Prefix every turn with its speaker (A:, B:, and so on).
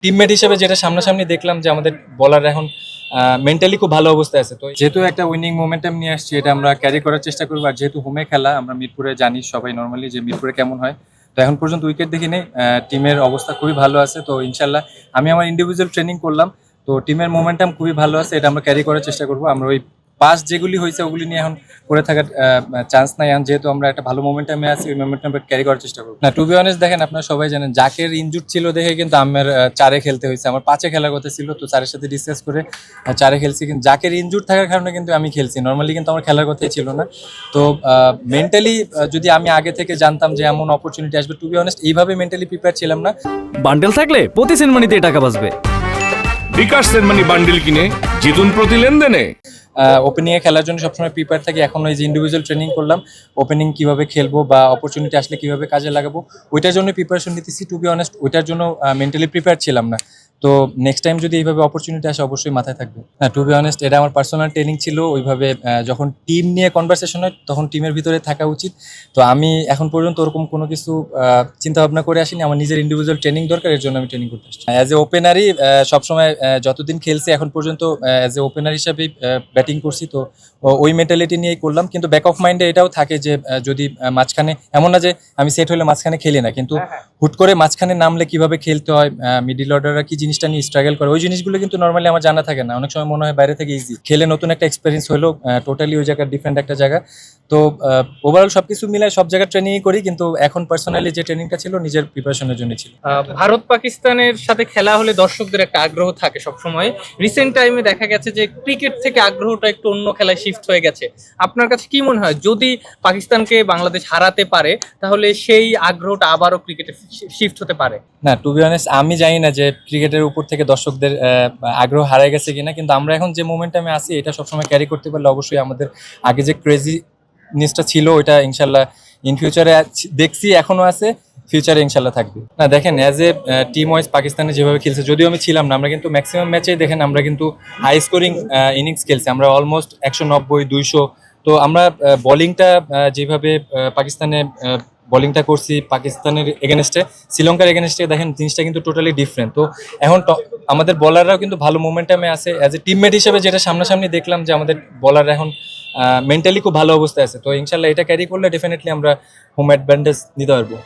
A: Teammate হিসেবে যেটা সামনাসামনি দেখলাম যে আমাদের বলার এখন মেন্টালি খুব ভালো অবস্থায় আছে। তো যেহেতু একটা উইনিং মোমেন্টাম নিয়ে আসছি, এটা আমরা ক্যারি করার চেষ্টা করবো। আর যেহেতু হোমে খেলা, আমরা মিরপুরে জানি সবাই নর্মালি যে মিরপুরে কেমন হয়। তো এখন পর্যন্ত উইকেট দেখি নেই, টিমের অবস্থা খুবই ভালো আছে। তো ইনশাল্লাহ আমি আমার ইন্ডিভিজুয়াল ট্রেনিং করলাম, তো টিমের মোমেন্টাম খুবই ভালো আছে, এটা আমরা ক্যারি করার চেষ্টা করবো। আমরা ওই পাস যেগুলি হয়েছে ওগুলি নিয়ে এখন করে থাকার চান্স নাই। এখন যেহেতু আমরা একটা ভালো মোমেন্টামে আছি, ওই মোমেন্টাম ক্যারি করার চেষ্টা করবো। না, টু বি অনেস্ট দেখেন, আপনারা সবাই জানেন জাকের ইনজুর ছিল দেখে কিন্তু আমার চারে খেলতে হয়েছে। আমার পাঁচে খেলার কথা ছিল, তো চারের সাথে ডিসকাস করে চারে খেলছি। কিন্তু জাকের ইনজুর থাকার কারণে কিন্তু আমি খেলছি, নর্মালি কিন্তু আমার খেলার কথাই ছিল না। তো মেন্টালি যদি আমি আগে থেকে জানতাম যে এমন অপরচুনিটি আসবে, টু বি অনেস্ট এইভাবে মেন্টালি প্রিপেয়ার ছিলাম না।
B: বান্ডেল থাকলে প্রতি সেনমানিতে টাকা বাঁচবে।
C: বিকাশ সেনমানি বান্ডিল কিনে জিতুন প্রতি লেনদেনে।
A: ওপেনিংয়ে খেলার জন্য সবসময় প্রিপেয়ার থাকি। এখন ওই যে ইন্ডিভিজুয়াল ট্রেনিং করলাম, ওপেনিং কিভাবে খেলবো বা অপরচুনিটি আসলে কিভাবে কাজে লাগাবো, ওইটার জন্য প্রিপারেশন নিতেছি। টু বি অনেস্ট ওইটার জন্য মেন্টালি প্রিপেয়ার ছিলাম না। তো নেক্সট টাইম যদি এইভাবে অপরচুনিটি আসে অবশ্যই মাথায় থাকবে। হ্যাঁ, টু বি অনেস্ট এটা আমার পার্সোনাল ট্রেনিং ছিল। ওইভাবে যখন টিম নিয়ে কনভারসেশন হয় তখন টিমের ভিতরে থাকা উচিত। তো আমি এখন পর্যন্ত ওরকম কোনো কিছু চিন্তা ভাবনা করে আসিনি। আমার নিজের ইন্ডিভিজুয়াল ট্রেনিং দরকার, এর জন্য আমি ট্রেনিং করতে আসছি। অ্যাজ এ ওপেনারই সবসময় যতদিন খেলছি এখন পর্যন্ত অ্যাজ এ ওপেনার হিসাবেই ব্যাটিং করছি। তো ওই মেন্টালিটি নিয়েই করলাম, কিন্তু ব্যাক অফ মাইন্ডে এটাও থাকে যে যদি মাঝখানে, এমন না যে আমি সেট হলে মাঝখানে খেলি না, কিন্তু হুট করে মাঝখানে নামলে কিভাবে খেলতে হয়, মিডিল অর্ডাররা কি জিনিসটা নিয়ে স্ট্রাগল করে, ওই জিনিসগুলো কিন্তু নর্মালি আমার জানা থাকে না। অনেক সময় মনে হয় বাইরে থেকে ইজি খেলে নতুন একটা এক্সপিরিয়েন্স হলো, টোটালি ওই জায়গার ডিফারেন্ট একটা জায়গা। তো ওভারঅল সবকিছু মিলায় সব জায়গায় ট্রেনিংই করি, কিন্তু এখন পার্সোনালি যে ট্রেনিংটা ছিল নিজের প্রিপারেশনের জন্য ছিল।
D: ভারত পাকিস্তানের সাথে খেলা হলে দর্শকদের একটা আগ্রহ থাকে সবসময়। রিসেন্ট টাইমে দেখা গেছে যে ক্রিকেট থেকে আগ্রহটা একটু অন্য খেলায় শিফট হয়ে গেছে। আপনার কাছে কি মনে হয়, যদি পাকিস্তানকে বাংলাদেশ হারাতে পারে তাহলে সেই আগ্রহটা আবারও ক্রিকেটে শিফট হতে পারে?
A: না, টু বি অনেস্ট আমি জানি না যে ক্রিকেটের উপর থেকে দর্শকদের আগ্রহ হারায় গেছে কিনা, কিন্তু আমরা এখন যে মোমেন্টামে আছি এটা সবসময় ক্যারি করতে পারলে অবশ্যই আমাদের আগে যে ক্রেজিনেসটা ছিল ওইটা ইনশাল্লাহ ইন ফিউচারে দেখছি, এখনো আছে, ফিউচারে ইনশাল্লাহ থাকবে। না দেখেন, অ্যাজ এ টিম ওয়াইজ পাকিস্তানে যেভাবে খেলছে, যদিও আমি ছিলাম না, আমরা কিন্তু ম্যাক্সিমাম ম্যাচেই দেখেন আমরা কিন্তু হাই স্কোরিং ইনিংস খেলছি। আমরা অলমোস্ট 190-200। তো আমরা বোলিংটা যেভাবে পাকিস্তানে বোলিংটা করছি পাকিস্তানের এগেনস্টে, শ্রীলঙ্কার এগেনস্টে, দেখেন জিনিসটা কিন্তু টোটালি ডিফারেন্ট। তো এখন আমাদের বলাররাও কিন্তু ভালো মোমেন্টামে আছে। অ্যাজ এ টিমমেট হিসেবে যেটা সামনাসামনি দেখলাম যে আমাদের বলার এখন মেন্টালি খুব ভালো অবস্থায় আছে। তো ইনশাল্লাহ এটা ক্যারি করলে ডেফিনেটলি আমরা হোম অ্যাডভান্টেজ নিতে পারবো।